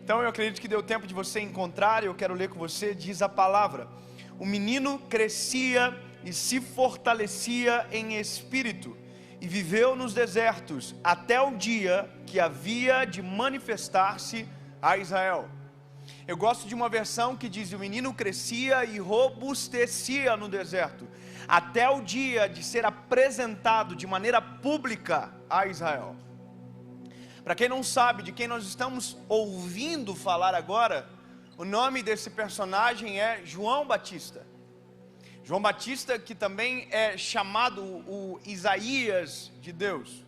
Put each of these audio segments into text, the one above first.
Então eu acredito que deu tempo de você encontrar, eu quero ler com você. Diz a palavra: o menino crescia e se fortalecia em espírito, e viveu nos desertos, até o dia que havia de manifestar-se a Israel. Eu gosto de uma versão que diz: o menino crescia e robustecia no deserto, até o dia de ser apresentado de maneira pública a Israel. Para quem não sabe de quem nós estamos ouvindo falar agora, o nome desse personagem é João Batista. João Batista, que também é chamado o Isaías de Deus,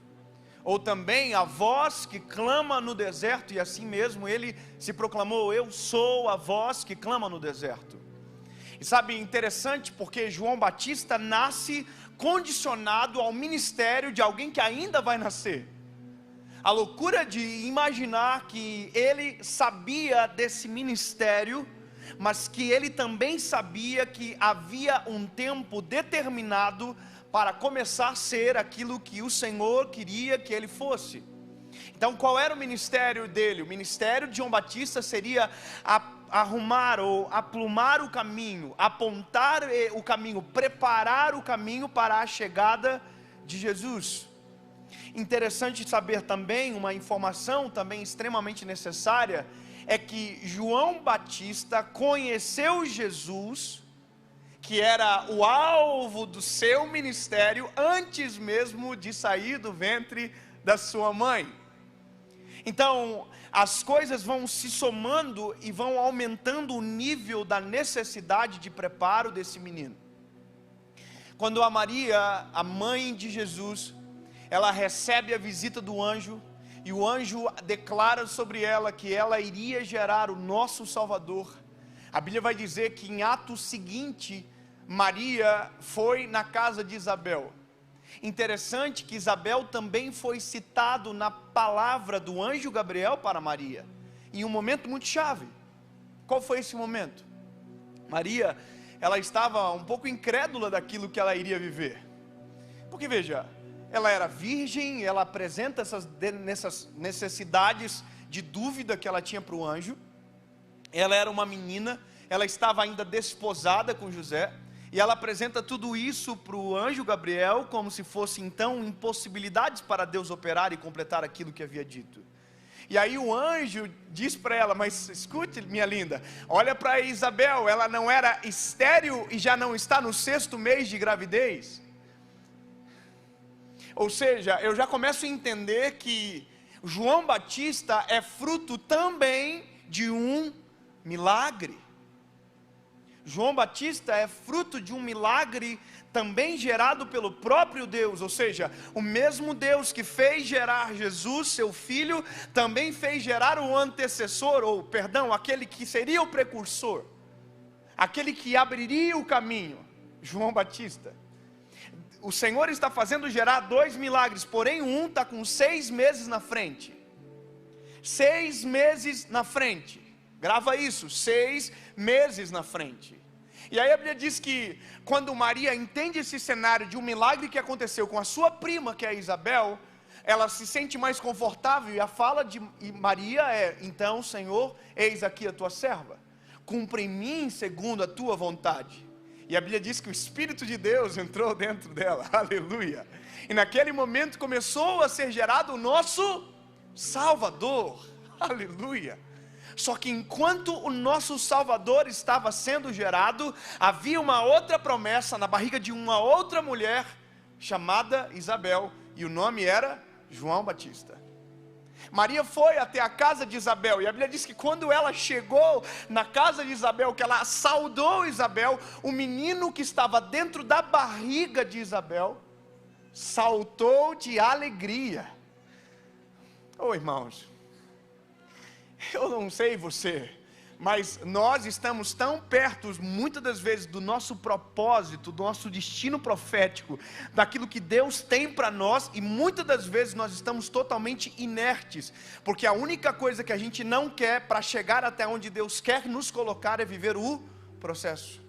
ou também a voz que clama no deserto, e assim mesmo ele se proclamou: eu sou a voz que clama no deserto. E sabe, interessante, porque João Batista nasce condicionado ao ministério de alguém que ainda vai nascer. A loucura de imaginar que ele sabia desse ministério, mas que ele também sabia que havia um tempo determinado para começar a ser aquilo que o Senhor queria que ele fosse. Então, qual era o ministério dele? O ministério de João Batista seria arrumar ou aplumar o caminho, apontar o caminho, preparar o caminho para a chegada de Jesus. Interessante saber também, uma informação também extremamente necessária, é que João Batista conheceu Jesus, que era o alvo do seu ministério, antes mesmo de sair do ventre da sua mãe. Então, as coisas vão se somando e vão aumentando o nível da necessidade de preparo desse menino. Quando a Maria, a mãe de Jesus, ela recebe a visita do anjo, e o anjo declara sobre ela que ela iria gerar o nosso Salvador. A Bíblia vai dizer que em ato seguinte, Maria foi na casa de Isabel. Interessante que Isabel também foi citado na palavra do anjo Gabriel para Maria, em um momento muito chave. Qual foi esse momento? Maria, ela estava um pouco incrédula daquilo que ela iria viver, porque veja, ela era virgem, ela apresenta essas necessidades de dúvida que ela tinha para o anjo. Ela era uma menina, ela estava ainda desposada com José, e ela apresenta tudo isso para o anjo Gabriel, como se fosse então impossibilidades para Deus operar e completar aquilo que havia dito. E aí o anjo diz para ela: mas escute, minha linda, olha para Isabel, ela não era estéril e já não está no 6º mês de gravidez. Ou seja, eu já começo a entender que João Batista é fruto também de um milagre. João Batista é fruto de um milagre também gerado pelo próprio Deus. Ou seja, o mesmo Deus que fez gerar Jesus, seu filho, também fez gerar o antecessor, ou perdão, aquele que seria o precursor, aquele que abriria o caminho, João Batista. O Senhor está fazendo gerar 2 milagres, porém um está com 6 meses na frente. 6 meses na frente. Grava isso, 6 meses na frente. E aí a Bíblia diz que quando Maria entende esse cenário de um milagre que aconteceu com a sua prima, que é Isabel, ela se sente mais confortável, e a fala de Maria é: então, Senhor, eis aqui a tua serva, cumpra em mim segundo a tua vontade. E a Bíblia diz que o Espírito de Deus entrou dentro dela, aleluia. E naquele momento começou a ser gerado o nosso Salvador, aleluia. Só que enquanto o nosso Salvador estava sendo gerado, havia uma outra promessa na barriga de uma outra mulher, chamada Isabel, e o nome era João Batista. Maria foi até a casa de Isabel, e a Bíblia diz que quando ela chegou na casa de Isabel, que ela saudou Isabel, o menino que estava dentro da barriga de Isabel saltou de alegria. Oh, irmãos, eu não sei você, mas nós estamos tão perto, muitas das vezes, do nosso propósito, do nosso destino profético, daquilo que Deus tem para nós, e muitas das vezes nós estamos totalmente inertes, porque a única coisa que a gente não quer para chegar até onde Deus quer nos colocar é viver o processo.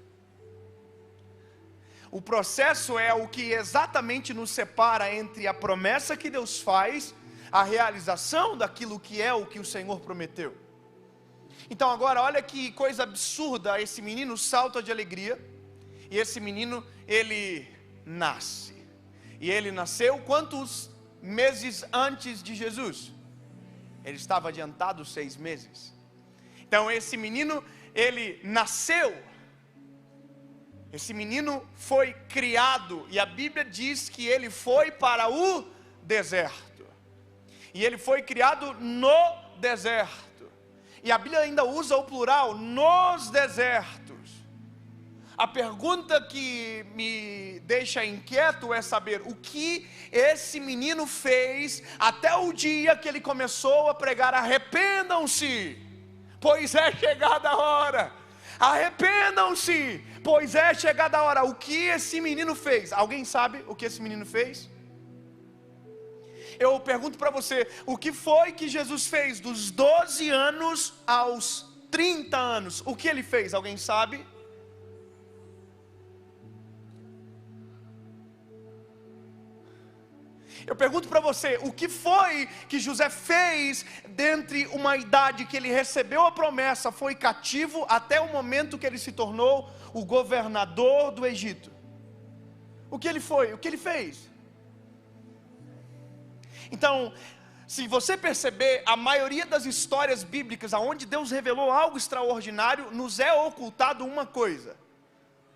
O processo é o que exatamente nos separa entre a promessa que Deus faz, a realização daquilo que é o que o Senhor prometeu. Então agora olha que coisa absurda, esse menino salta de alegria, e esse menino ele nasce, e ele nasceu quantos meses antes de Jesus? Ele estava adiantado 6 meses. Então esse menino ele nasceu, esse menino foi criado, e a Bíblia diz que ele foi para o deserto, e ele foi criado no deserto. E a Bíblia ainda usa o plural, nos desertos. A pergunta que me deixa inquieto é saber o que esse menino fez até o dia que ele começou a pregar: arrependam-se, pois é chegada a hora. Arrependam-se, pois é chegada a hora. O que esse menino fez? Alguém sabe o que esse menino fez? Eu pergunto para você, o que foi que Jesus fez dos 12 anos aos 30 anos? O que ele fez? Alguém sabe? Eu pergunto para você, o que foi que José fez dentre uma idade que ele recebeu a promessa, foi cativo, até o momento que ele se tornou o governador do Egito? O que ele foi? O que ele fez? Então, se você perceber, a maioria das histórias bíblicas onde Deus revelou algo extraordinário, nos é ocultado uma coisa: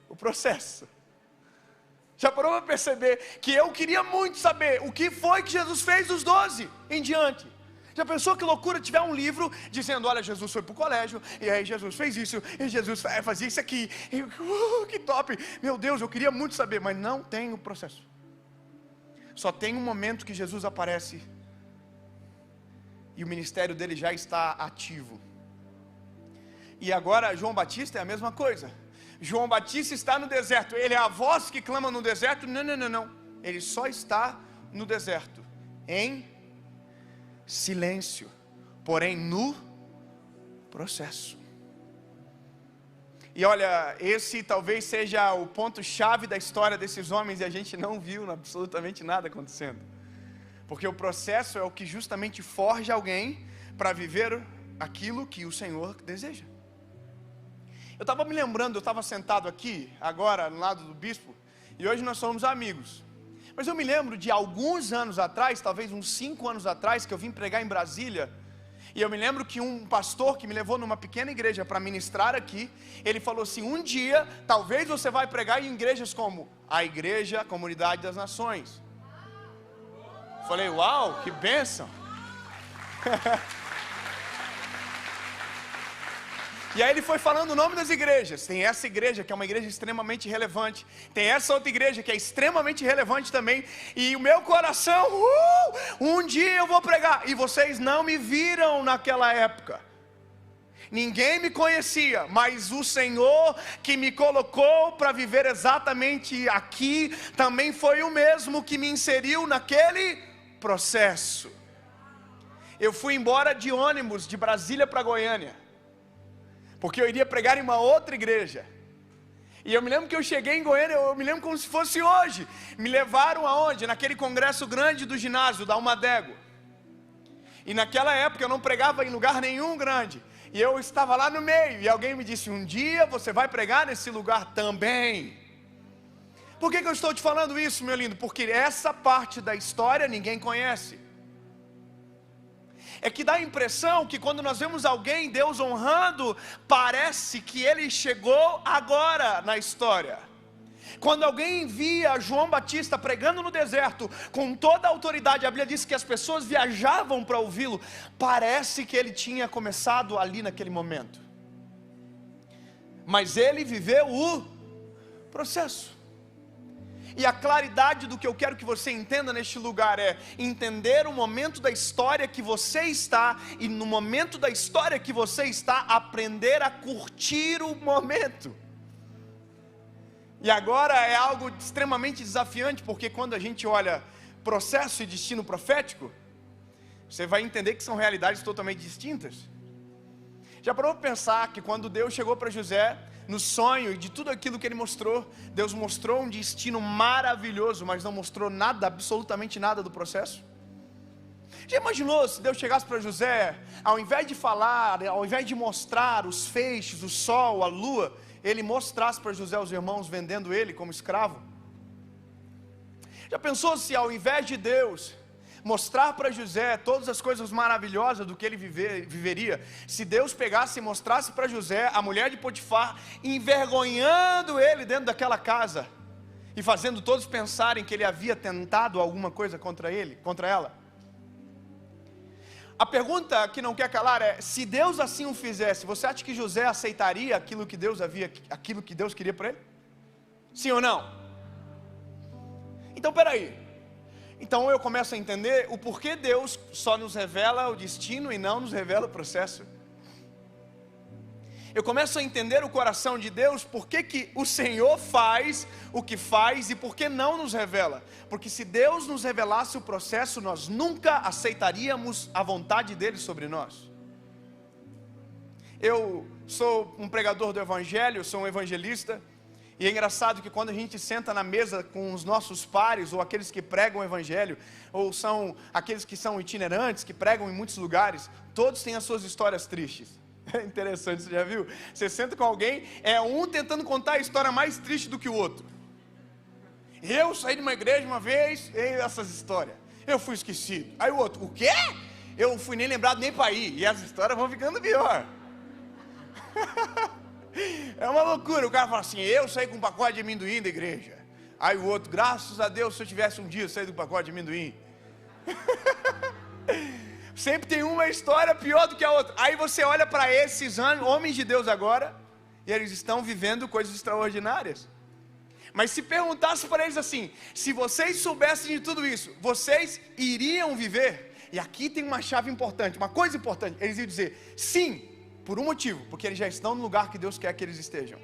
o processo. Já parou para perceber que eu queria muito saber o que foi que Jesus fez dos 12 em diante? Já pensou que loucura tiver um livro dizendo: olha, Jesus foi para o colégio, e aí Jesus fez isso, e Jesus fazia isso aqui, e, que top, meu Deus, eu queria muito saber, mas não tem o processo. Só tem um momento que Jesus aparece e o ministério dele já está ativo. E agora João Batista é a mesma coisa. João Batista está no deserto, ele é a voz que clama no deserto. Não, ele só está no deserto, em silêncio, porém no processo. E olha, esse talvez seja o ponto-chave da história desses homens, e a gente não viu absolutamente nada acontecendo, porque o processo é o que justamente forja alguém para viver aquilo que o Senhor deseja. Eu estava me lembrando, eu estava sentado aqui, agora, no lado do bispo, e hoje nós somos amigos, mas eu me lembro de alguns anos atrás, talvez uns 5 anos atrás, que eu vim pregar em Brasília. E eu me lembro que um pastor que me levou numa pequena igreja para ministrar aqui, ele falou assim: um dia, talvez você vai pregar em igrejas como a Igreja a Comunidade das Nações. Falei, uau, que bênção. E aí ele foi falando o nome das igrejas. Tem essa igreja que é uma igreja extremamente relevante, tem essa outra igreja que é extremamente relevante também. E o meu coração, um dia eu vou pregar. E vocês não me viram naquela época, ninguém me conhecia, mas o Senhor que me colocou para viver exatamente aqui, também foi o mesmo que me inseriu naquele processo. Eu fui embora de ônibus de Brasília para Goiânia, porque eu iria pregar em uma outra igreja. E eu me lembro que eu cheguei em Goiânia, eu me lembro como se fosse hoje. Me levaram aonde? Naquele congresso grande do ginásio, da Almadego. E naquela época eu não pregava em lugar nenhum grande, e eu estava lá no meio, e alguém me disse: um dia você vai pregar nesse lugar também. Por que eu estou te falando isso, meu lindo? Porque essa parte da história ninguém conhece. É que dá a impressão que quando nós vemos alguém, Deus honrando, parece que ele chegou agora na história. Quando alguém via João Batista pregando no deserto, com toda a autoridade, a Bíblia diz que as pessoas viajavam para ouvi-lo, parece que ele tinha começado ali naquele momento. Mas ele viveu o processo. E a claridade do que eu quero que você entenda neste lugar é entender o momento da história que você está, e no momento da história que você está, aprender a curtir o momento. E agora é algo extremamente desafiante, porque quando a gente olha processo e destino profético, você vai entender que são realidades totalmente distintas. Já parou para pensar que quando Deus chegou para José, no sonho e de tudo aquilo que ele mostrou, Deus mostrou um destino maravilhoso, mas não mostrou nada, absolutamente nada do processo? Já imaginou se Deus chegasse para José, ao invés de falar, ao invés de mostrar os feixes, o sol, a lua, ele mostrasse para José os irmãos vendendo ele como escravo? Já pensou se ao invés de Deus mostrar para José todas as coisas maravilhosas do que ele viveria, se Deus pegasse e mostrasse para José a mulher de Potifar envergonhando ele dentro daquela casa e fazendo todos pensarem que ele havia tentado alguma coisa contra ela? A pergunta que não quer calar é: se Deus assim o fizesse, você acha que José aceitaria aquilo que Deus queria para ele? Sim ou não? Então peraí. Então eu começo a entender o porquê Deus só nos revela o destino e não nos revela o processo. Eu começo a entender o coração de Deus, por que o Senhor faz o que faz e por que não nos revela. Porque se Deus nos revelasse o processo, nós nunca aceitaríamos a vontade dele sobre nós. Eu sou um pregador do evangelho, sou um evangelista. E é engraçado que quando a gente senta na mesa com os nossos pares, ou aqueles que pregam o evangelho, ou são aqueles que são itinerantes, que pregam em muitos lugares, todos têm as suas histórias tristes. É interessante, você já viu? Você senta com alguém, é um tentando contar a história mais triste do que o outro. Eu saí de uma igreja uma vez, e essas histórias, eu fui esquecido. Aí o outro, o quê? Eu não fui nem lembrado nem para ir, e as histórias vão ficando pior. É uma loucura, o cara fala assim: eu saí com um pacote de amendoim da igreja. Aí o outro, graças a Deus, se eu tivesse um dia saído com um pacote de amendoim. Sempre tem uma história pior do que a outra. Aí você olha para esses homens de Deus agora, e eles estão vivendo coisas extraordinárias. Mas se perguntasse para eles assim: se vocês soubessem de tudo isso, vocês iriam viver? E aqui tem uma chave importante, uma coisa importante. Eles iam dizer sim, por um motivo: porque eles já estão no lugar que Deus quer que eles estejam.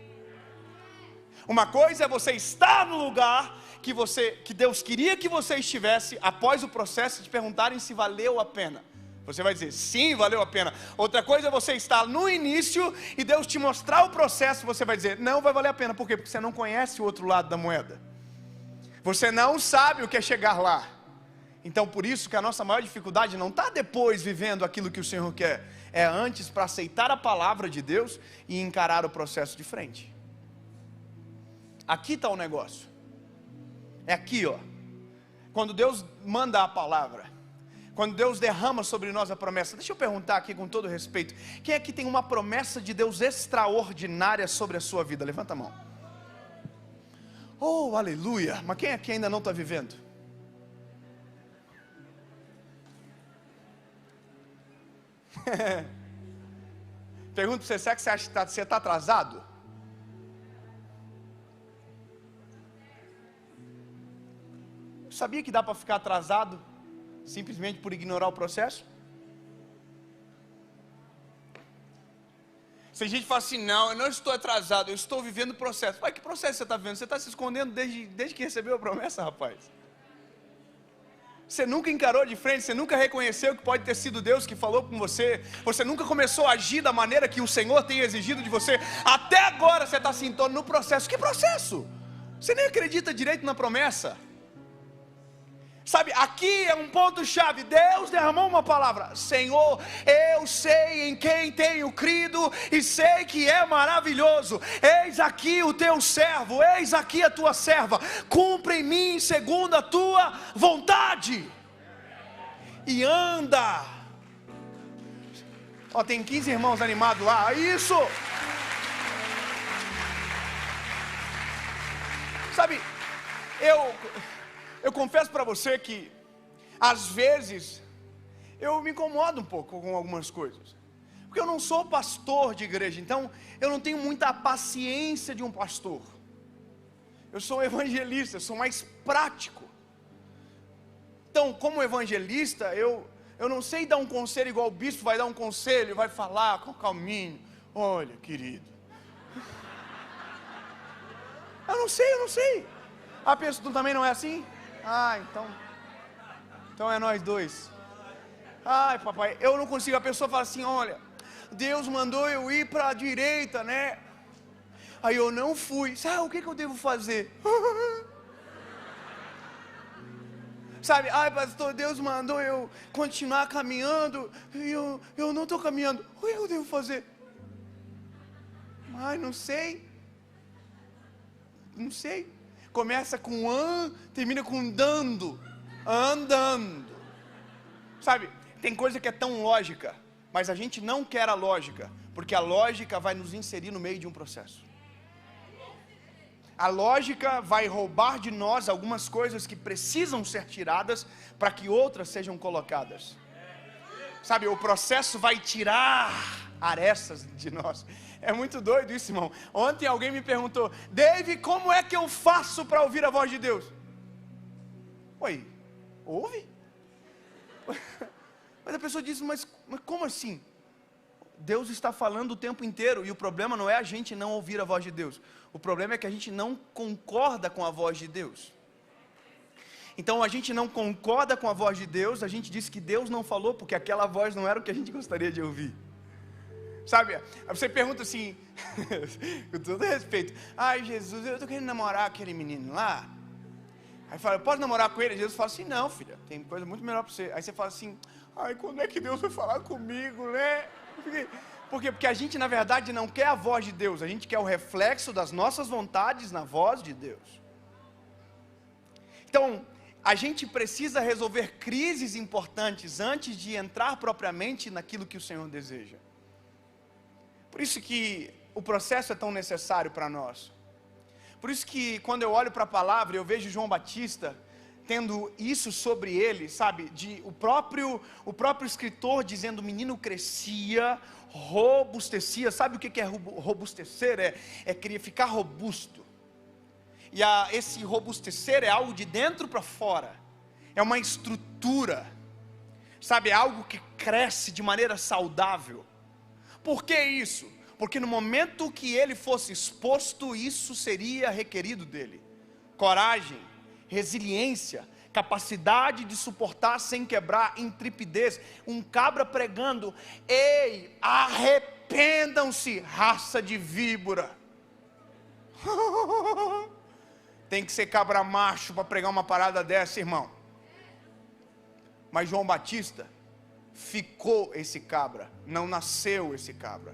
Uma coisa é você estar no lugar que Deus queria que você estivesse, após o processo de perguntarem se valeu a pena. Você vai dizer sim, valeu a pena. Outra coisa é você estar no início e Deus te mostrar o processo, você vai dizer não vai valer a pena. Por quê? Porque você não conhece o outro lado da moeda. Você não sabe o que é chegar lá. Então por isso que a nossa maior dificuldade não está depois vivendo aquilo que o Senhor quer, é antes, para aceitar a palavra de Deus e encarar o processo de frente. Aqui está o negócio. É aqui, ó. Quando Deus manda a palavra, quando Deus derrama sobre nós a promessa. Deixa eu perguntar aqui com todo respeito: quem aqui tem uma promessa de Deus extraordinária sobre a sua vida? Levanta a mão. Oh, aleluia. Mas quem aqui ainda não está vivendo? Pergunto para você: será que você acha que você está atrasado? Sabia que dá para ficar atrasado simplesmente por ignorar o processo? Se a gente fala assim: não, eu não estou atrasado, eu estou vivendo o processo. Pai, que processo você está vivendo? Você está se escondendo desde que recebeu a promessa, rapaz. Você nunca encarou de frente, você nunca reconheceu que pode ter sido Deus que falou com você. Você nunca começou a agir da maneira que o Senhor tem exigido de você. Até agora você está se entornando no processo. Que processo? Você nem acredita direito na promessa. Sabe, aqui é um ponto-chave. Deus derramou uma palavra: Senhor, eu sei em quem tenho crido e sei que é maravilhoso. Eis aqui o teu servo, eis aqui a tua serva. Cumpre em mim segundo a tua vontade. E anda. Ó, tem 15 irmãos animados lá. Isso. Sabe, eu confesso para você que às vezes eu me incomodo um pouco com algumas coisas, porque eu não sou pastor de igreja, então eu não tenho muita paciência de um pastor. Eu sou evangelista, eu sou mais prático. Então, como evangelista, eu não sei dar um conselho igual o bispo vai dar um conselho, vai falar com calminho: olha, querido, eu não sei. A pessoa também não é assim? Ah, então é nós dois. Ai, papai, eu não consigo. A pessoa fala assim: olha, Deus mandou eu ir para a direita, né? Aí eu não fui. Sabe o que eu devo fazer? Sabe, ai pastor, Deus mandou eu continuar caminhando e eu não estou caminhando. O que eu devo fazer? Ai, não sei. Não sei. Começa com an, termina com dando. Andando. Sabe, tem coisa que é tão lógica, mas a gente não quer a lógica, porque a lógica vai nos inserir no meio de um processo. A lógica vai roubar de nós algumas coisas que precisam ser tiradas para que outras sejam colocadas. Sabe, o processo vai tirar arestas de nós. É muito doido isso, irmão. Ontem alguém me perguntou: Dave, como é que eu faço para ouvir a voz de Deus? Oi, ouve? Mas a pessoa diz, mas como assim? Deus está falando o tempo inteiro, e o problema não é a gente não ouvir a voz de Deus. O problema é que a gente não concorda com a voz de Deus. Então a gente não concorda com a voz de Deus, a gente diz que Deus não falou, porque aquela voz não era o que a gente gostaria de ouvir. Sabe, você pergunta assim, com todo respeito: ai Jesus, eu estou querendo namorar aquele menino lá. Aí fala: eu posso namorar com ele? Jesus fala assim: não filha, tem coisa muito melhor para você. Aí você fala assim: ai, quando é que Deus vai falar comigo, né? Por quê? Porque a gente na verdade não quer a voz de Deus, a gente quer o reflexo das nossas vontades na voz de Deus. Então, a gente precisa resolver crises importantes antes de entrar propriamente naquilo que o Senhor deseja. Por isso que o processo é tão necessário para nós. Por isso que quando eu olho para a palavra, eu vejo João Batista tendo isso sobre ele, sabe? O próprio escritor dizendo: o menino crescia, robustecia. Sabe o que é robustecer? É ficar robusto. E esse robustecer é algo de dentro para fora. É uma estrutura. Sabe? É algo que cresce de maneira saudável. Por que isso? Porque no momento que ele fosse exposto, isso seria requerido dele: coragem, resiliência, capacidade de suportar sem quebrar, intrepidez. Um cabra pregando: ei, arrependam-se, raça de víbora. Tem que ser cabra macho para pregar uma parada dessa, irmão. Mas João Batista ficou esse cabra, não nasceu esse cabra.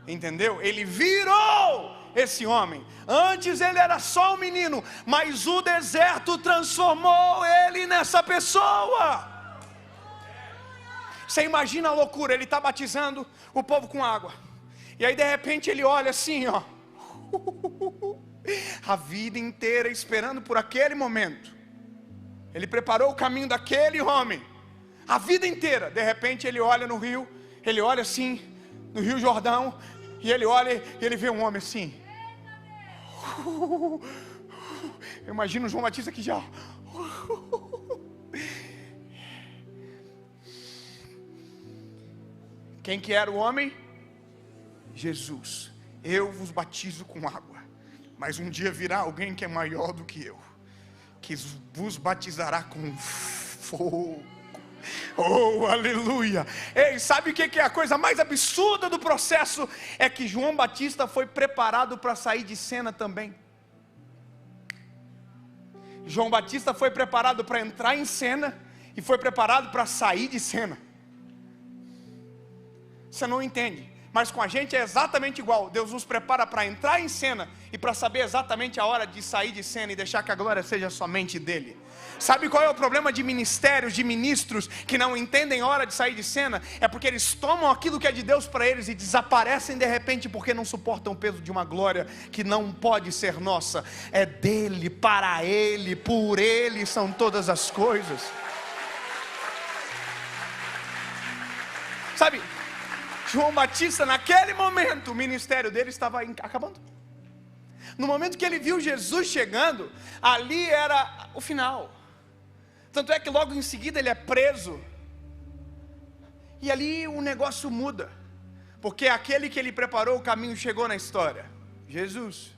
Entendeu? Ele virou esse homem. Antes ele era só um menino, mas o deserto transformou ele nessa pessoa. Você imagina a loucura, ele está batizando o povo com água, e aí de repente ele olha assim, ó, a vida inteira esperando por aquele momento. Ele preparou o caminho daquele homem, a vida inteira. De repente ele olha no rio, ele olha assim, no Rio Jordão, e ele olha e ele vê um homem assim. Eu imagino o João Batista aqui já. Quem que era o homem? Jesus. Eu vos batizo com água, mas um dia virá alguém que é maior do que eu, que vos batizará com fogo. Oh, aleluia. Ei, sabe o que é a coisa mais absurda do processo? É que João Batista foi preparado para sair de cena também. João Batista foi preparado para entrar em cena e foi preparado para sair de cena. Você não entende, mas com a gente é exatamente igual. Deus nos prepara para entrar em cena e para saber exatamente a hora de sair de cena e deixar que a glória seja somente dele. Sabe qual é o problema de ministérios, de ministros que não entendem a hora de sair de cena? É porque eles tomam aquilo que é de Deus para eles e desaparecem de repente, porque não suportam o peso de uma glória que não pode ser nossa. É dele, para ele, por ele são todas as coisas. Sabe, João Batista, naquele momento, o ministério dele estava acabando. No momento que ele viu Jesus chegando, ali era o final. Tanto é que logo em seguida ele é preso. E ali o negócio muda, porque aquele que ele preparou o caminho chegou na história: Jesus.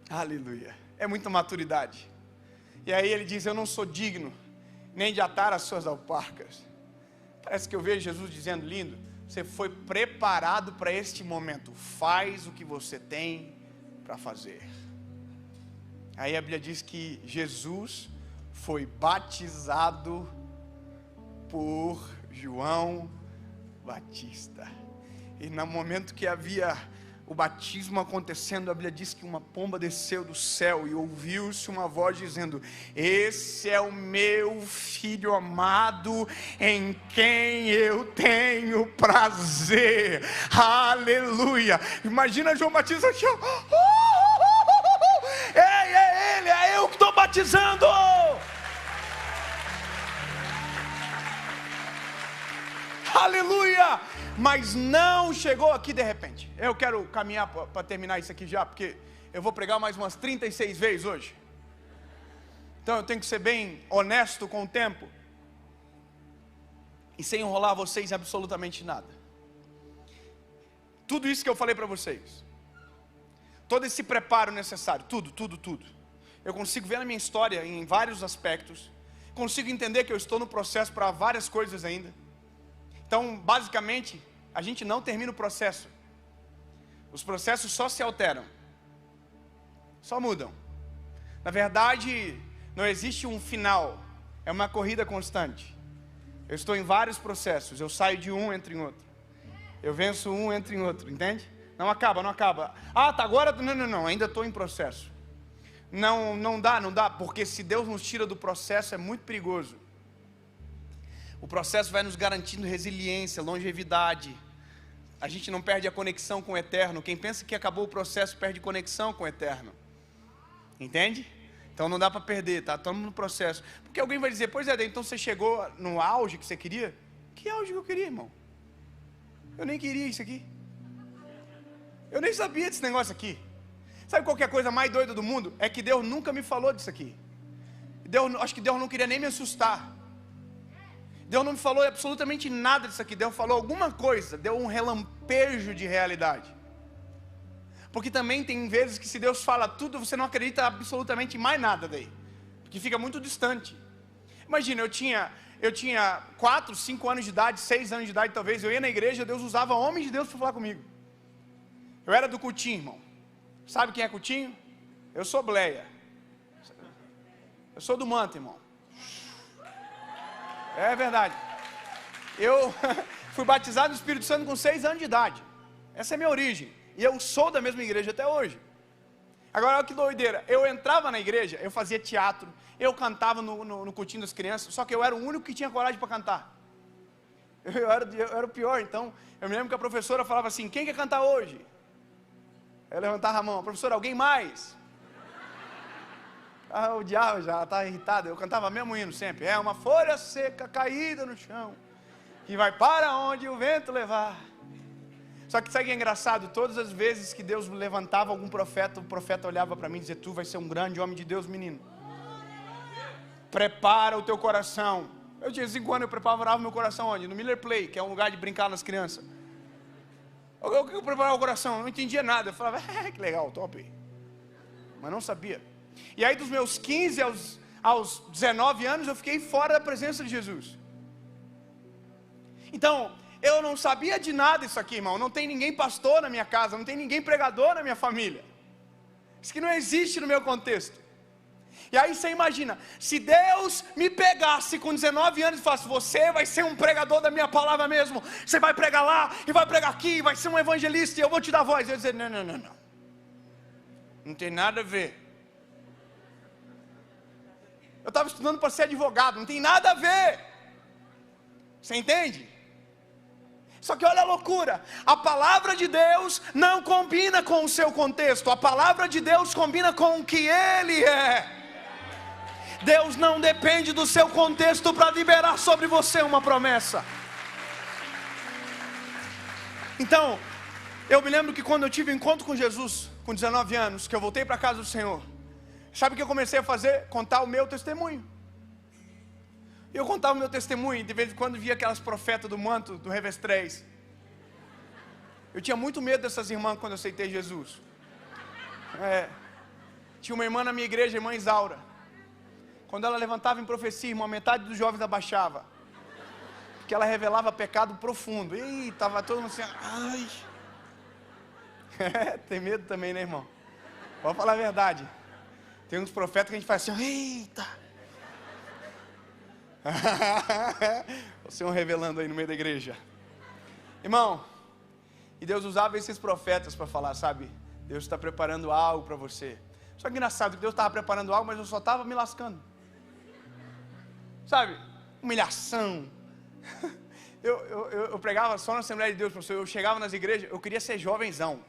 Aleluia. É muita maturidade. E aí ele diz: eu não sou digno nem de atar as suas alparcas. Parece que eu vejo Jesus dizendo: lindo, você foi preparado para este momento, faz o que você tem para fazer. Aí a Bíblia diz que Jesus foi batizado por João Batista. E no momento que havia o batismo acontecendo, a Bíblia diz que uma pomba desceu do céu e ouviu-se uma voz dizendo: esse é o meu filho amado, em quem eu tenho prazer. Aleluia. Imagina João Batista aqui, ó. Ei, é ele, é eu que estou batizando. Aleluia. Mas não chegou aqui de repente. Eu quero caminhar para terminar isso aqui já, porque eu vou pregar mais umas 36 vezes hoje. Então eu tenho que ser bem honesto com o tempo, e sem enrolar vocês absolutamente nada. Tudo isso que eu falei para vocês, todo esse preparo necessário, tudo. Eu consigo ver na minha história em vários aspectos. Consigo entender que eu estou no processo para várias coisas ainda. Então, basicamente, a gente não termina o processo. Os processos só se alteram, só mudam. Na verdade, não existe um final, é uma corrida constante. Eu estou em vários processos, eu saio de um, entro em outro. Eu venço um, entro em outro, entende? Não acaba. Ah, tá agora, não, ainda estou em processo. Não dá, porque se Deus nos tira do processo é muito perigoso. O processo vai nos garantindo resiliência, longevidade. A gente não perde a conexão com o eterno. Quem pensa que acabou o processo perde conexão com o eterno. Entende? Então não dá para perder, tá? Estamos no processo. Porque alguém vai dizer: pois é, então você chegou no auge que você queria? Que auge que eu queria, irmão? Eu nem queria isso aqui. Eu nem sabia desse negócio aqui. Sabe qual que é a coisa mais doida do mundo? É que Deus nunca me falou disso aqui. Acho que Deus não queria nem me assustar. Deus não me falou absolutamente nada disso aqui. Deus falou alguma coisa, deu um relampejo de realidade. Porque também tem vezes que se Deus fala tudo, você não acredita absolutamente em mais nada daí, porque fica muito distante. Imagina, eu tinha 4, 5 anos de idade, 6 anos de idade talvez. Eu ia na igreja, Deus usava homens de Deus para falar comigo. Eu era do cultinho, irmão. Sabe quem é cultinho? Eu sou Bleia. Eu sou do manto, irmão. É verdade. Eu fui batizado no Espírito Santo com 6 anos de idade. Essa é a minha origem. E eu sou da mesma igreja até hoje. Agora olha que doideira. Eu entrava na igreja, eu fazia teatro, eu cantava no cultinho das crianças. Só que eu era o único que tinha coragem para cantar. Eu era o pior. Então eu me lembro que a professora falava assim: quem quer cantar hoje? Eu levantava a mão: professora, alguém mais? O diabo já está irritado. Eu cantava mesmo hino sempre: é uma folha seca caída no chão, que vai para onde o vento levar. Só que sabe o que é engraçado? Todas as vezes que Deus levantava algum profeta, o profeta olhava para mim e dizia: tu vai ser um grande homem de Deus, menino. Prepara o teu coração. Eu tinha 5 anos, eu preparava o meu coração onde? No Miller Play, que é um lugar de brincar nas crianças. O que eu preparava o coração? Eu não entendia nada. Eu falava: que legal, top. Mas não sabia. E aí dos meus 15 aos 19 anos, eu fiquei fora da presença de Jesus. Então, eu não sabia de nada isso aqui, irmão. Não tem ninguém pastor na minha casa, não tem ninguém pregador na minha família. Isso que não existe no meu contexto. E aí você imagina, se Deus me pegasse com 19 anos e falasse: você vai ser um pregador da minha palavra mesmo, você vai pregar lá, e vai pregar aqui, vai ser um evangelista, e eu vou te dar voz. Eu ia dizer: não. Não tem nada a ver. Eu estava estudando para ser advogado, não tem nada a ver. Você entende? Só que olha a loucura, a palavra de Deus não combina com o seu contexto, a palavra de Deus combina com o que Ele é. Deus não depende do seu contexto para liberar sobre você uma promessa. Então, eu me lembro que quando eu tive um encontro com Jesus, com 19 anos, que eu voltei para a casa do Senhor, sabe o que eu comecei a fazer? Contar o meu testemunho. Eu contava o meu testemunho, de vez em quando via aquelas profetas do manto, do revés 3. Eu tinha muito medo dessas irmãs quando eu aceitei Jesus. Tinha uma irmã na minha igreja, a irmã Isaura. Quando ela levantava em profecia, irmão, metade dos jovens abaixava. Porque ela revelava pecado profundo. E estava todo mundo assim: ai. Tem medo também, né, irmão? Pode falar a verdade. Tem uns profetas que a gente faz assim, eita. O Senhor revelando aí no meio da igreja. Irmão, e Deus usava esses profetas para falar, sabe? Deus está preparando algo para você. Só que engraçado que Deus estava preparando algo, mas eu só estava me lascando. Sabe? Humilhação. Eu pregava só na Assembleia de Deus, professor. Eu chegava nas igrejas, eu queria ser jovenzão.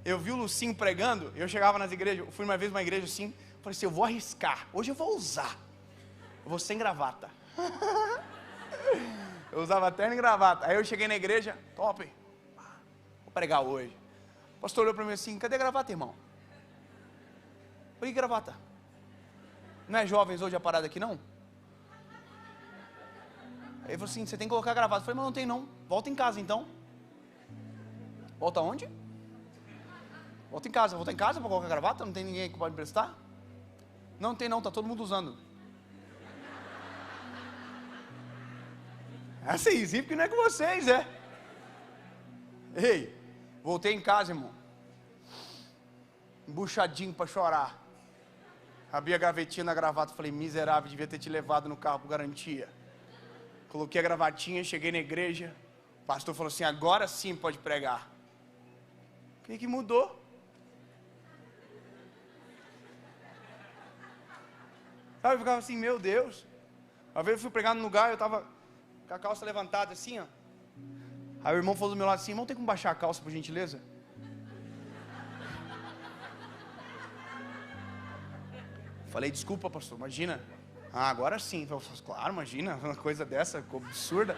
Eu vi o Lucinho pregando, eu chegava nas igrejas, eu fui uma vez numa igreja assim, falei assim, eu vou arriscar, hoje eu vou usar. Eu vou sem gravata. Eu usava terno e gravata. Aí eu cheguei na igreja, top, vou pregar hoje. O pastor olhou para mim assim, cadê a gravata, irmão? Falei, que gravata? Não é jovens hoje a parada aqui, não? Aí ele falou assim, você tem que colocar a gravata. Eu falei, mas não tem não, volta em casa então. Volta onde? Volta em casa para colocar a gravata? Não tem ninguém que pode emprestar? Não tem não, está todo mundo usando. É assim, sim, porque não é com vocês, é. Ei, voltei em casa, irmão. Embuchadinho para chorar. Abri a gavetinha na gravata, falei, miserável, devia ter te levado no carro por garantia. Coloquei a gravatinha, cheguei na igreja. O pastor falou assim, agora sim pode pregar. O que mudou? Sabe, eu ficava assim, meu Deus. Uma vez eu fui pregar num lugar, eu estava com a calça levantada assim, ó. Aí o irmão falou do meu lado assim, irmão, tem como baixar a calça, por gentileza? Falei, desculpa, pastor, imagina. Ah, agora sim. Falei, claro, imagina, uma coisa dessa, absurda.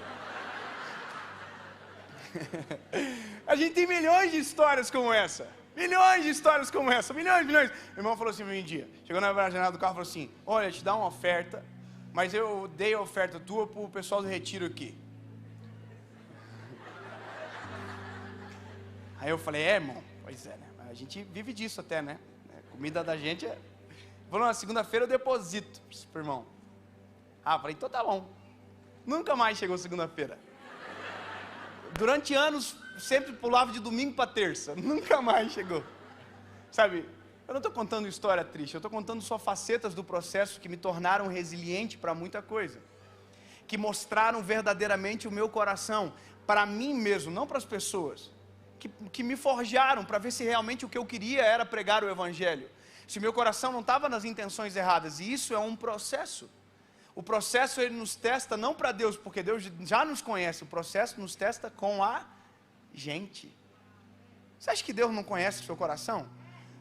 A gente tem milhões de histórias como essa. Milhões de histórias como essa. Milhões. O irmão falou assim um dia, chegou na janela do carro e falou assim, olha, te dá uma oferta, mas eu dei a oferta tua para o pessoal do retiro aqui. Aí eu falei, irmão, pois é, né? A gente vive disso até, né? A comida da gente é... Falou, na segunda-feira eu deposito pro irmão. Ah, falei, então tá bom. Nunca mais chegou segunda-feira. Durante anos, sempre pulava de domingo para terça. Nunca mais chegou. Sabe, eu não estou contando história triste, eu estou contando só facetas do processo que me tornaram resiliente para muita coisa. Que mostraram verdadeiramente o meu coração, para mim mesmo, não para as pessoas. Que me forjaram para ver se realmente o que eu queria era pregar o Evangelho. Se meu coração não estava nas intenções erradas, e isso é um processo. O processo ele nos testa não para Deus, porque Deus já nos conhece, o processo nos testa com a gente. Você acha que Deus não conhece o seu coração?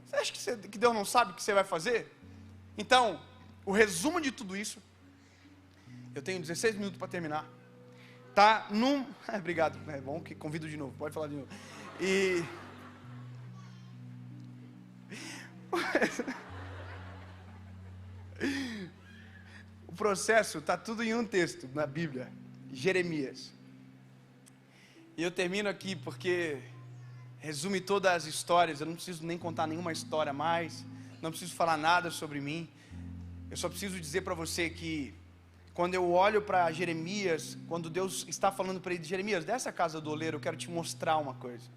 Você acha que Deus não sabe o que você vai fazer? Então, o resumo de tudo isso, eu tenho 16 minutos para terminar, tá num... Obrigado, é bom que convido de novo, pode falar de novo. E... O processo está tudo em um texto na Bíblia, Jeremias. E eu termino aqui porque resume todas as histórias. Eu não preciso nem contar nenhuma história mais, não preciso falar nada sobre mim. Eu só preciso dizer para você que quando eu olho para Jeremias, quando Deus está falando para ele, Jeremias, dessa casa do oleiro, eu quero te mostrar uma coisa.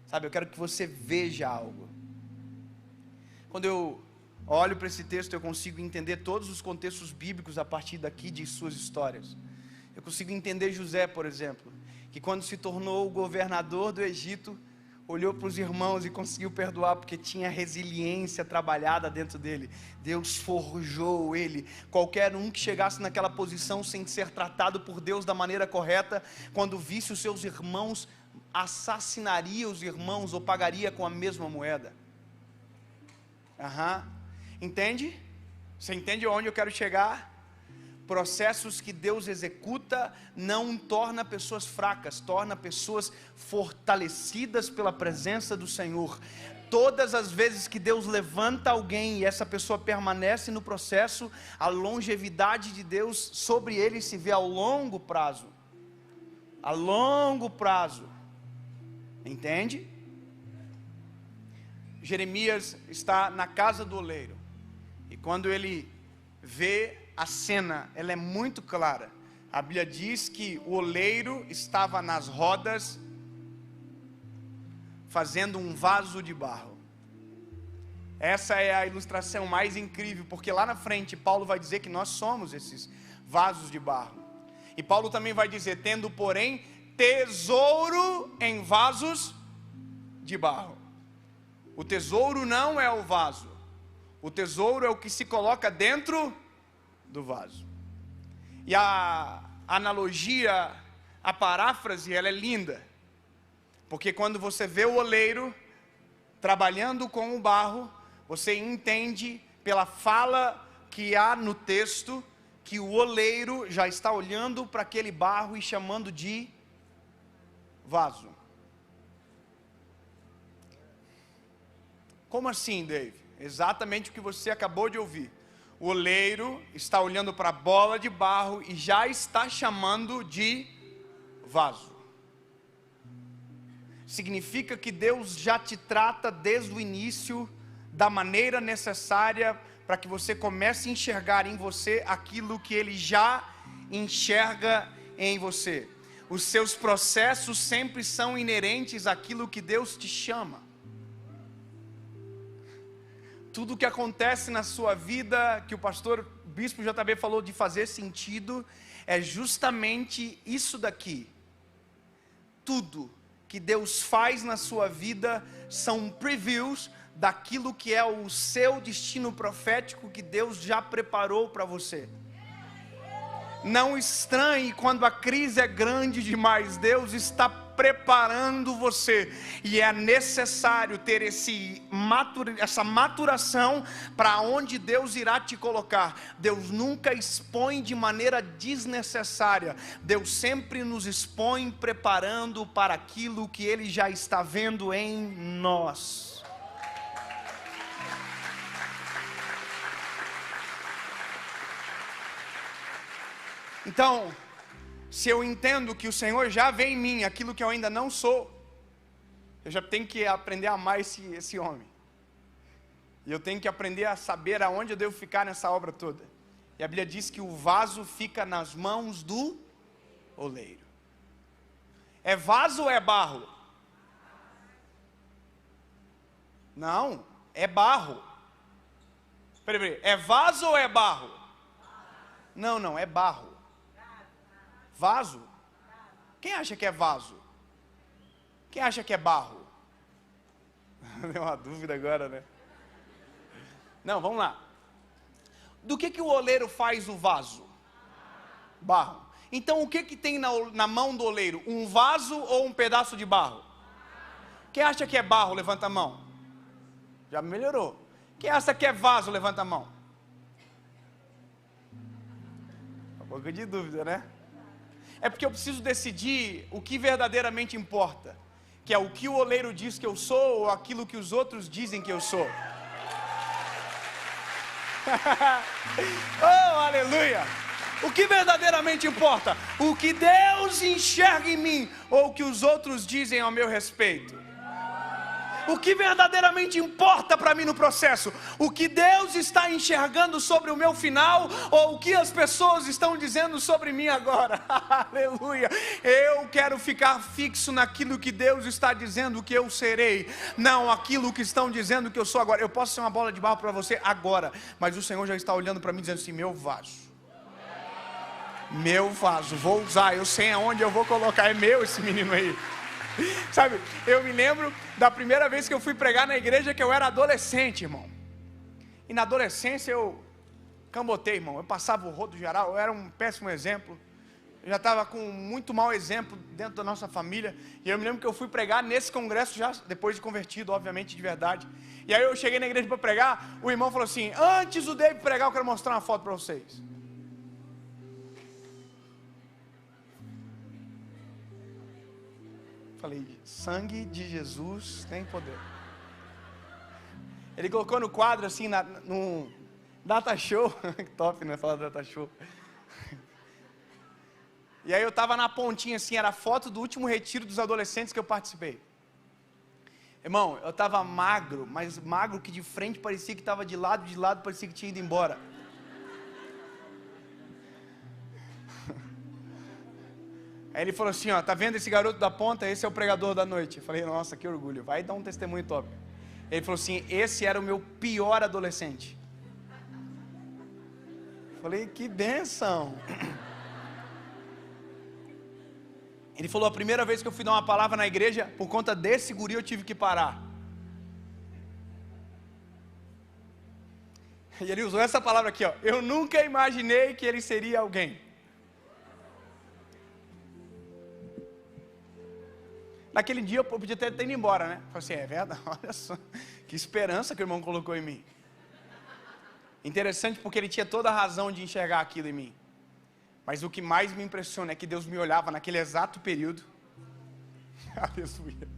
Sabe, eu quero que você veja algo. Quando eu olho para esse texto, eu consigo entender todos os contextos bíblicos a partir daqui de suas histórias. Eu consigo entender José, por exemplo, que quando se tornou o governador do Egito, olhou para os irmãos e conseguiu perdoar, porque tinha resiliência trabalhada dentro dele. Deus forjou ele. Qualquer um que chegasse naquela posição sem ser tratado por Deus da maneira correta, quando visse os seus irmãos, assassinaria os irmãos ou pagaria com a mesma moeda. Entende? Você entende aonde eu quero chegar? Processos que Deus executa não torna pessoas fracas, torna pessoas fortalecidas pela presença do Senhor. Todas as vezes que Deus levanta alguém e essa pessoa permanece no processo, a longevidade de Deus sobre ele se vê ao longo prazo. A longo prazo. Entende? Jeremias está na casa do oleiro, e quando ele vê a cena, ela é muito clara. A Bíblia diz que o oleiro estava nas rodas, fazendo um vaso de barro. Essa é a ilustração mais incrível, porque lá na frente Paulo vai dizer que nós somos esses vasos de barro. E Paulo também vai dizer, tendo porém tesouro em vasos de barro. O tesouro não é o vaso. O tesouro é o que se coloca dentro do vaso. E a analogia, a paráfrase, ela é linda. Porque quando você vê o oleiro trabalhando com o barro, você entende pela fala que há no texto, que o oleiro já está olhando para aquele barro e chamando de vaso. Como assim, Dave? Exatamente o que você acabou de ouvir. O oleiro está olhando para a bola de barro e já está chamando de vaso. Significa que Deus já te trata desde o início da maneira necessária para que você comece a enxergar em você aquilo que Ele já enxerga em você. Os seus processos sempre são inerentes àquilo que Deus te chama. Tudo que acontece na sua vida, que o pastor Bispo JB falou de fazer sentido, é justamente isso daqui. Tudo que Deus faz na sua vida são previews daquilo que é o seu destino profético que Deus já preparou para você. Não estranhe quando a crise é grande demais. Deus está preparando você, e é necessário ter essa maturação para onde Deus irá te colocar. Deus nunca expõe de maneira desnecessária. Deus sempre nos expõe preparando para aquilo que Ele já está vendo em nós. Então, se eu entendo que o Senhor já vê em mim aquilo que eu ainda não sou, eu já tenho que aprender a amar esse homem. E eu tenho que aprender a saber aonde eu devo ficar nessa obra toda. E a Bíblia diz que o vaso fica nas mãos do oleiro. É vaso ou é barro? Não, é barro. Peraí, é vaso ou é barro? Não, é barro. Vaso? Quem acha que é vaso? Quem acha que é barro? Deu uma dúvida agora, né? Não, vamos lá. Do que o oleiro faz o vaso? Barro. Então o que tem na mão do oleiro? Um vaso ou um pedaço de barro? Quem acha que é barro, levanta a mão. Já melhorou. Quem acha que é vaso, levanta a mão. Um pouco de dúvida, né? É porque eu preciso decidir o que verdadeiramente importa, que é o que o oleiro diz que eu sou ou aquilo que os outros dizem que eu sou. Oh, aleluia! O que verdadeiramente importa? O que Deus enxerga em mim ou o que os outros dizem ao meu respeito? O que verdadeiramente importa para mim no processo? O que Deus está enxergando sobre o meu final ou o que as pessoas estão dizendo sobre mim agora? Aleluia! Eu quero ficar fixo naquilo que Deus está dizendo que eu serei, não aquilo que estão dizendo que eu sou agora. Eu posso ser uma bola de barro para você agora, mas o Senhor já está olhando para mim dizendo assim: meu vaso, vou usar, eu sei aonde eu vou colocar, é meu esse menino aí. Sabe, eu me lembro da primeira vez que eu fui pregar na igreja, que eu era adolescente, irmão. E na adolescência eu cambotei, irmão. Eu passava o rodo geral, eu era um péssimo exemplo. Eu já estava com muito mau exemplo dentro da nossa família. E eu me lembro que eu fui pregar nesse congresso, já depois de convertido, obviamente, de verdade. E aí eu cheguei na igreja para pregar, o irmão falou assim: antes do David pregar, eu quero mostrar uma foto para vocês. Falei, sangue de Jesus tem poder. Ele colocou no quadro assim, no data show. Top, né? Falar data show. E aí eu estava na pontinha assim, era a foto do último retiro dos adolescentes que eu participei. Irmão, eu estava magro, mas magro que de frente parecia que estava de lado parecia que tinha ido embora. Aí ele falou assim, ó, tá vendo esse garoto da ponta? Esse é o pregador da noite. Eu falei, nossa, que orgulho, vai dar um testemunho top. Ele falou assim: esse era o meu pior adolescente. Falei: que bênção. Ele falou: a primeira vez que eu fui dar uma palavra na igreja, por conta desse guri eu tive que parar. E ele usou essa palavra aqui, ó: eu nunca imaginei que ele seria alguém. Naquele dia eu podia até ter ido embora, né? Falei assim: é verdade, olha só, que esperança que o irmão colocou em mim. Interessante, porque ele tinha toda a razão de enxergar aquilo em mim. Mas o que mais me impressiona é que Deus me olhava naquele exato período. Aleluia.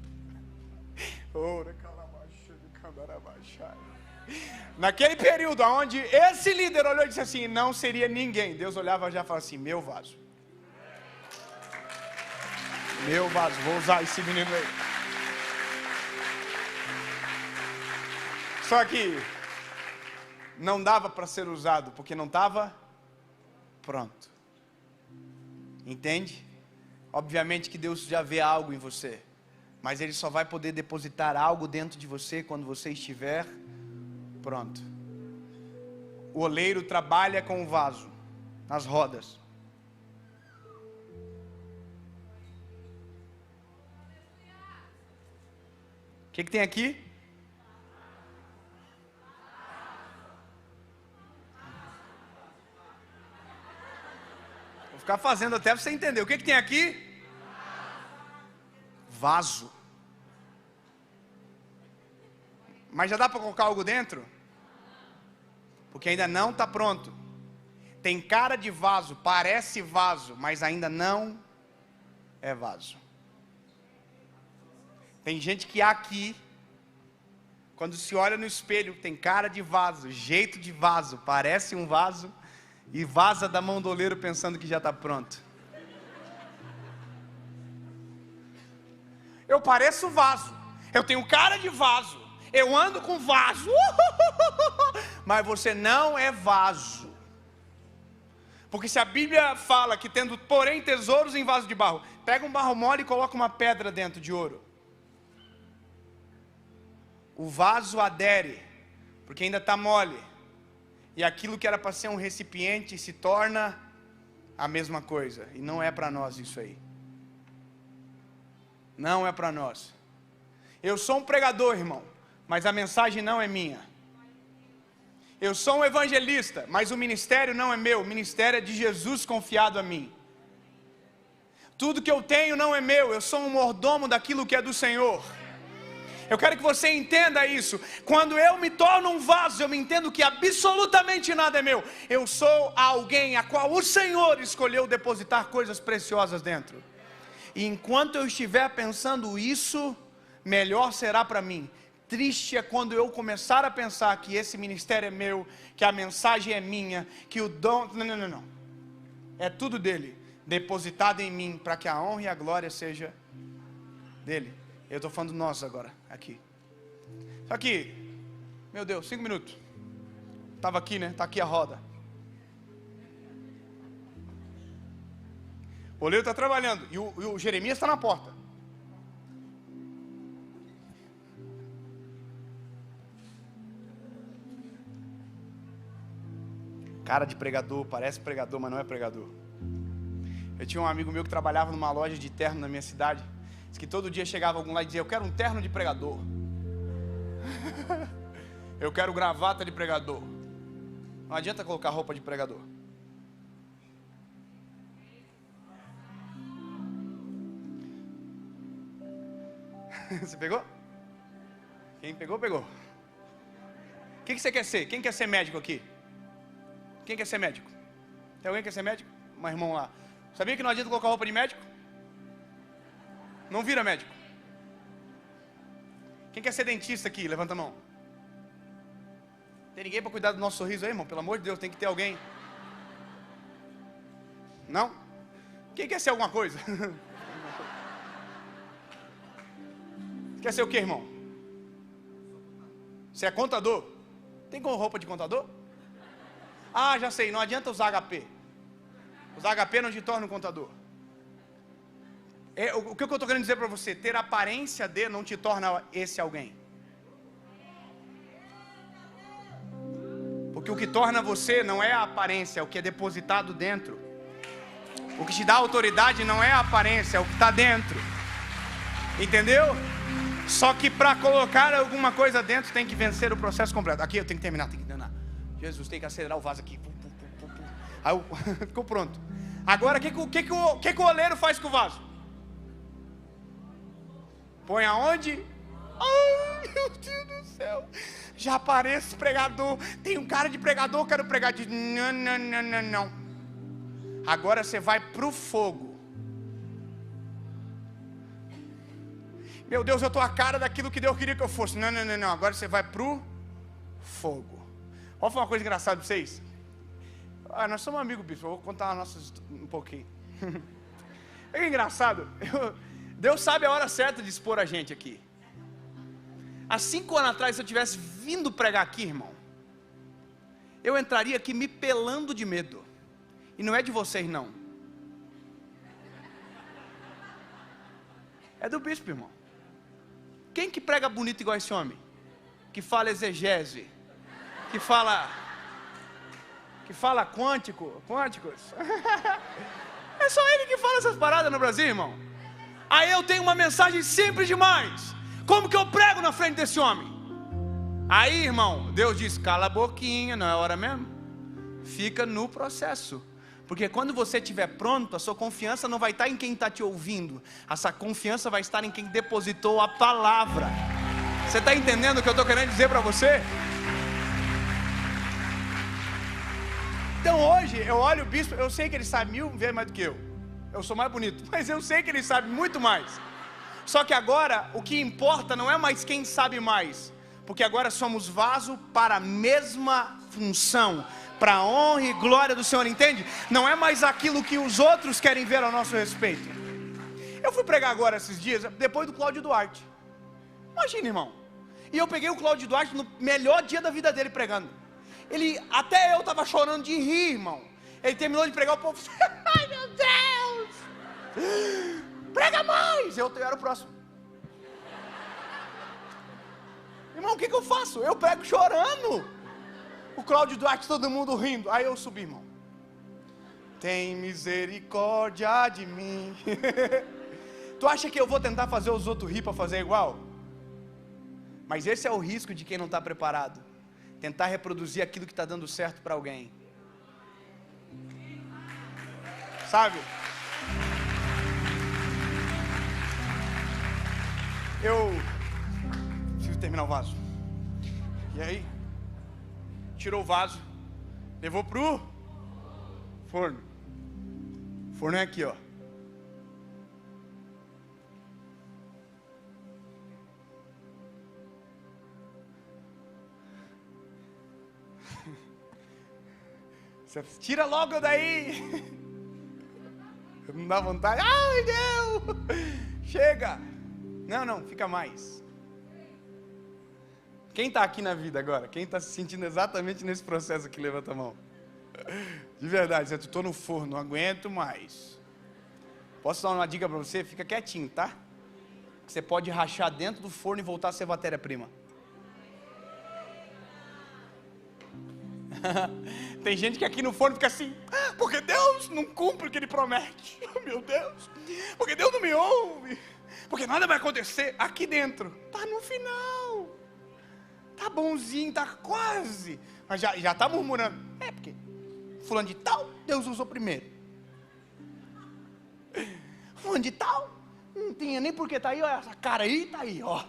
Naquele período onde esse líder olhou e disse assim: não seria ninguém. Deus olhava e já falava assim: meu vaso. Meu vaso, vou usar esse menino aí. Só que não dava para ser usado, porque não estava pronto. Entende? Obviamente que Deus já vê algo em você, mas Ele só vai poder depositar algo dentro de você quando você estiver pronto. O oleiro trabalha com o vaso, nas rodas. O que tem aqui? Vou ficar fazendo até você entender. O que tem aqui? Vaso. Mas já dá para colocar algo dentro? Porque ainda não está pronto. Tem cara de vaso, parece vaso, mas ainda não é vaso. Tem gente que aqui, quando se olha no espelho, tem cara de vaso, jeito de vaso, parece um vaso, e vaza da mão do oleiro pensando que já está pronto. Eu pareço vaso, eu tenho cara de vaso, eu ando com vaso, mas você não é vaso. Porque se a Bíblia fala que tendo porém tesouros em vaso de barro, pega um barro mole e coloca uma pedra dentro de ouro. O vaso adere, porque ainda está mole. E aquilo que era para ser um recipiente se torna a mesma coisa. E não é para nós isso aí. Não é para nós. Eu sou um pregador, irmão, mas a mensagem não é minha. Eu sou um evangelista, mas o ministério não é meu. O ministério é de Jesus confiado a mim. Tudo que eu tenho não é meu. Eu sou um mordomo daquilo que é do Senhor. Eu quero que você entenda isso. Quando eu me torno um vaso, eu me entendo que absolutamente nada é meu. Eu sou alguém a qual o Senhor escolheu depositar coisas preciosas dentro. E enquanto eu estiver pensando isso, melhor será para mim. Triste é quando eu começar a pensar que esse ministério é meu, que a mensagem é minha, que o dom... Não. É tudo dele, depositado em mim, para que a honra e a glória seja dele. Eu estou falando nós agora, aqui. Só que, meu Deus, 5 minutos. Estava aqui, né? Está aqui a roda. O oleiro está trabalhando e o Jeremias está na porta. Cara de pregador, parece pregador, mas não é pregador. Eu tinha um amigo meu que trabalhava numa loja de terno na minha cidade. Diz que todo dia chegava algum lá e dizia: eu quero um terno de pregador. Eu quero gravata de pregador. Não adianta colocar roupa de pregador. Você pegou? Quem pegou, pegou. O que você quer ser? Quem quer ser médico aqui? Quem quer ser médico? Tem alguém que quer ser médico? Um irmão lá. Sabia que não adianta colocar roupa de médico? Não vira médico. Quem quer ser dentista aqui? Levanta a mão. Tem ninguém para cuidar do nosso sorriso aí, irmão? Pelo amor de Deus, tem que ter alguém. Não? Quem quer ser alguma coisa? Quer ser o que, irmão? Você é contador? Tem com roupa de contador? Ah, já sei, não adianta usar HP. Usar HP não te torna um contador. O que eu estou querendo dizer para você? Ter aparência de não te torna esse alguém. Porque o que torna você não é a aparência, é o que é depositado dentro. O que te dá autoridade não é a aparência, é o que está dentro. Entendeu? Só que para colocar alguma coisa dentro tem que vencer o processo completo. Aqui eu tenho que terminar, Jesus, tem que acelerar o vaso aqui. Aí ficou pronto. Agora o que o oleiro faz com o vaso? Põe aonde? Ai, meu Deus do céu. Já aparece pregador. Tem um cara de pregador, quero pregar. Diz, não. Agora você vai pro fogo. Meu Deus, eu tô a cara daquilo que Deus queria que eu fosse. Não. Agora você vai pro fogo. Vou falar uma coisa engraçada pra vocês. Nós somos amigos, bispo. Eu vou contar um pouquinho. É engraçado. Deus sabe a hora certa de expor a gente aqui. Há 5 anos atrás, se eu tivesse vindo pregar aqui, irmão, eu entraria aqui me pelando de medo. E não é de vocês, não. É do bispo, irmão. Quem que prega bonito igual esse homem? Que fala exegese. Que fala quânticos. É só ele que fala essas paradas no Brasil, irmão. Aí eu tenho uma mensagem simples demais. Como que eu prego na frente desse homem? Aí, irmão, Deus diz, cala a boquinha, não é hora mesmo? Fica no processo. Porque quando você estiver pronto, a sua confiança não vai estar em quem está te ouvindo. A sua confiança vai estar em quem depositou a palavra. Você está entendendo o que eu estou querendo dizer para você? Então hoje, eu olho o bispo, eu sei que ele sabe 1000 vezes mais do que eu. Eu sou mais bonito, mas eu sei que ele sabe muito mais. Só que agora, o que importa não é mais quem sabe mais. Porque agora somos vaso para a mesma função. Para a honra e glória do Senhor, entende? Não é mais aquilo que os outros querem ver ao nosso respeito. Eu fui pregar agora esses dias, depois do Cláudio Duarte. Imagina, irmão. E eu peguei o Cláudio Duarte no melhor dia da vida dele pregando. Até eu estava chorando de rir, irmão. Ele terminou de pregar, o povo, ai meu Deus, prega mais. Eu era o próximo. Irmão, o que eu faço? Eu prego chorando. O Cláudio Duarte, todo mundo rindo. Aí eu subi, irmão. Tem misericórdia de mim. Tu acha que eu vou tentar fazer os outros rir para fazer igual? Mas esse é o risco de quem não está preparado. Tentar reproduzir aquilo que está dando certo para alguém. Sabe? Eu preciso terminar o vaso. E aí? Tirou o vaso, levou pro forno. O forno é aqui, ó. Você tira logo daí. Não dá vontade. Ai, Deus! Chega! Não, fica mais. Quem está aqui na vida agora? Quem está se sentindo exatamente nesse processo aqui? Levanta a mão. De verdade, eu estou no forno, não aguento mais. Posso dar uma dica para você? Fica quietinho, tá? Você pode rachar dentro do forno e voltar a ser matéria-prima. Tem gente que aqui no forno fica assim, porque Deus não cumpre o que Ele promete. Meu Deus, porque Deus não me ouve, porque nada vai acontecer. Aqui dentro, tá no final, tá bonzinho, tá quase, mas já tá murmurando. É porque fulano de tal, Deus usou primeiro. Fulano de tal, não tinha nem porque tá aí, ó, essa cara aí tá aí, ó.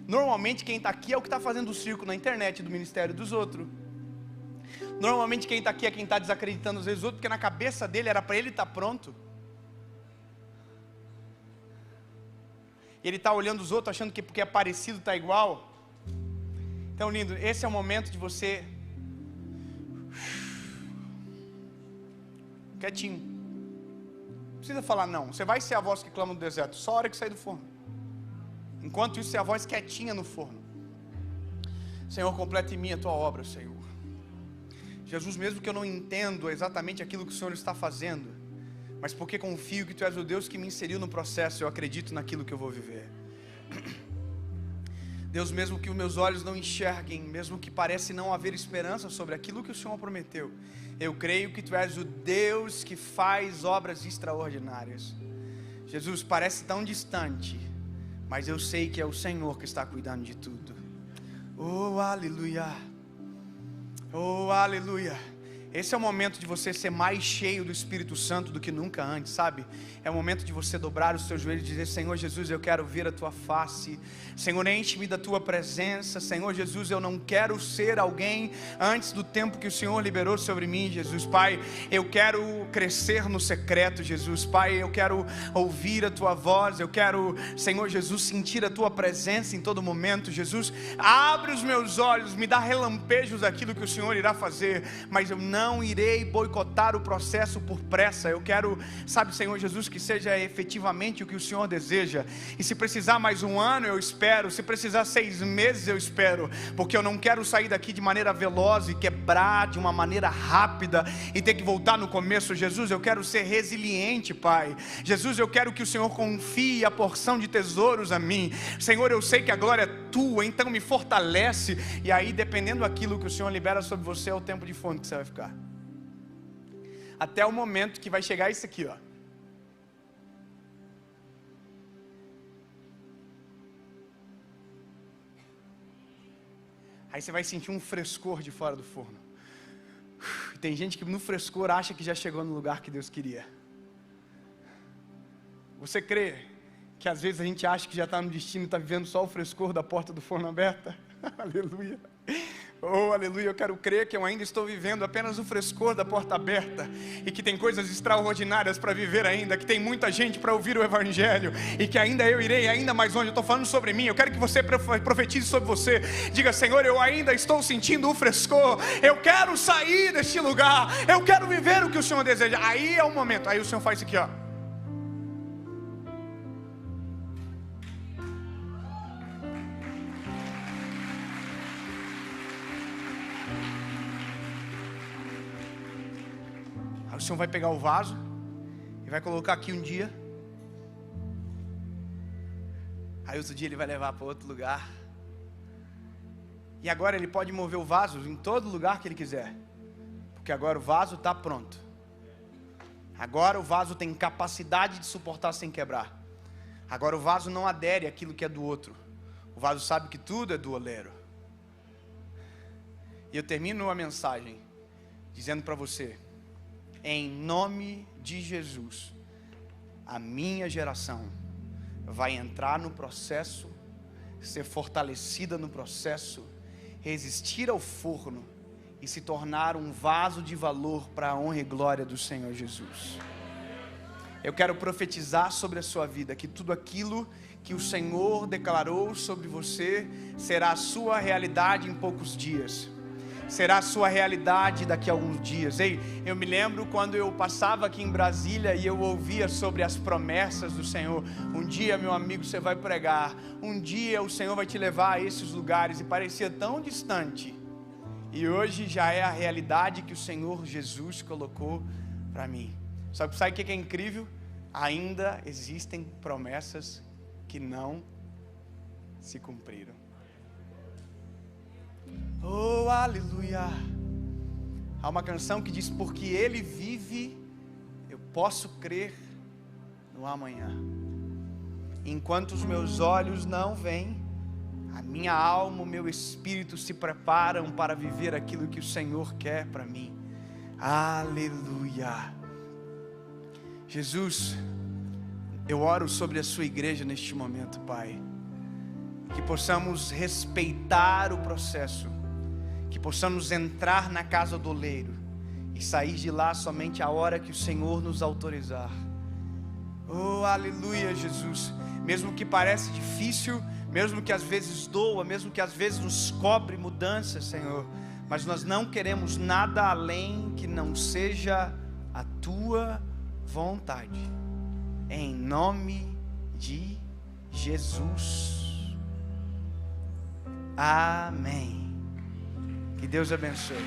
Normalmente quem está aqui é o que está fazendo o circo na internet do ministério dos outros. Normalmente quem está aqui é quem está desacreditando às vezes os outros, porque na cabeça dele era para ele estar pronto. E ele está olhando os outros achando que porque é parecido está igual. Então lindo, esse é o momento de você quietinho. Não precisa falar não, você vai ser a voz que clama no deserto, só a hora que sair do forno. Enquanto isso, é a voz quietinha no forno. Senhor, completa em mim a tua obra, Senhor. Jesus, mesmo que eu não entendo exatamente aquilo que o Senhor está fazendo, mas porque confio que tu és o Deus que me inseriu no processo, eu acredito naquilo que eu vou viver. Deus, mesmo que os meus olhos não enxerguem, mesmo que parece não haver esperança sobre aquilo que o Senhor prometeu, eu creio que Tu és o Deus que faz obras extraordinárias. Jesus, parece tão distante, mas eu sei que é o Senhor que está cuidando de tudo. Oh, aleluia. Oh, aleluia. Esse é o momento de você ser mais cheio do Espírito Santo do que nunca antes, sabe? É o momento de você dobrar os seus joelhos e dizer: Senhor Jesus, eu quero ver a Tua face. Senhor, enche-me da Tua presença. Senhor Jesus, eu não quero ser alguém antes do tempo que o Senhor liberou sobre mim, Jesus. Pai, eu quero crescer no secreto, Jesus. Pai, eu quero ouvir a Tua voz. Eu quero, Senhor Jesus, sentir a Tua presença em todo momento, Jesus. Abre os meus olhos, me dá relampejos daquilo que o Senhor irá fazer, mas eu não irei boicotar o processo por pressa. Eu quero, sabe, Senhor Jesus, que seja efetivamente o que o Senhor deseja. E se precisar mais um ano, eu espero. Se precisar 6 meses, eu espero, porque eu não quero sair daqui de maneira veloz e quebrar de uma maneira rápida e ter que voltar no começo. Jesus, eu quero ser resiliente, Pai. Jesus, eu quero que o Senhor confie a porção de tesouros a mim. Senhor, eu sei que a glória é Tua, então me fortalece. E aí, dependendo daquilo que o Senhor libera sobre você, é o tempo de fome que você vai ficar. Até o momento que vai chegar isso aqui, ó. Aí você vai sentir um frescor de fora do forno. Tem gente que no frescor acha que já chegou no lugar que Deus queria. Você crê que às vezes a gente acha que já está no destino e está vivendo só o frescor da porta do forno aberta? Aleluia. Oh, aleluia, eu quero crer que eu ainda estou vivendo apenas o frescor da porta aberta, e que tem coisas extraordinárias para viver ainda, que tem muita gente para ouvir o Evangelho, e que ainda eu irei ainda mais longe. Eu estou falando sobre mim, eu quero que você profetize sobre você. Diga: Senhor, eu ainda estou sentindo o frescor, eu quero sair deste lugar, eu quero viver o que o Senhor deseja. Aí é o momento, aí o Senhor faz isso aqui, ó. O Senhor vai pegar o vaso e vai colocar aqui um dia. Aí outro dia Ele vai levar para outro lugar. E agora Ele pode mover o vaso em todo lugar que Ele quiser, porque agora o vaso está pronto. Agora o vaso tem capacidade de suportar sem quebrar. Agora o vaso não adere àquilo que é do outro. O vaso sabe que tudo é do oleiro. E eu termino a mensagem dizendo para você: em nome de Jesus, a minha geração vai entrar no processo, ser fortalecida no processo, resistir ao forno e se tornar um vaso de valor para a honra e glória do Senhor Jesus. Eu quero profetizar sobre a sua vida que tudo aquilo que o Senhor declarou sobre você será a sua realidade em poucos dias. Será a sua realidade daqui a alguns dias. Ei, eu me lembro quando eu passava aqui em Brasília e eu ouvia sobre as promessas do Senhor. Um dia, meu amigo, você vai pregar. Um dia o Senhor vai te levar a esses lugares. E parecia tão distante. E hoje já é a realidade que o Senhor Jesus colocou para mim. Sabe o que é incrível? Ainda existem promessas que não se cumpriram. Oh, aleluia. Há uma canção que diz: porque Ele vive, eu posso crer no amanhã. Enquanto os meus olhos não veem, a minha alma, o meu espírito se preparam para viver aquilo que o Senhor quer para mim. Aleluia. Jesus, eu oro sobre a sua igreja neste momento, Pai, que possamos respeitar o processo, que possamos entrar na casa do oleiro e sair de lá somente a hora que o Senhor nos autorizar. Oh, aleluia, Jesus. Mesmo que pareça difícil, mesmo que às vezes doa, mesmo que às vezes nos cobre mudança, Senhor, mas nós não queremos nada além que não seja a Tua vontade. Em nome de Jesus. Amém. Que Deus abençoe.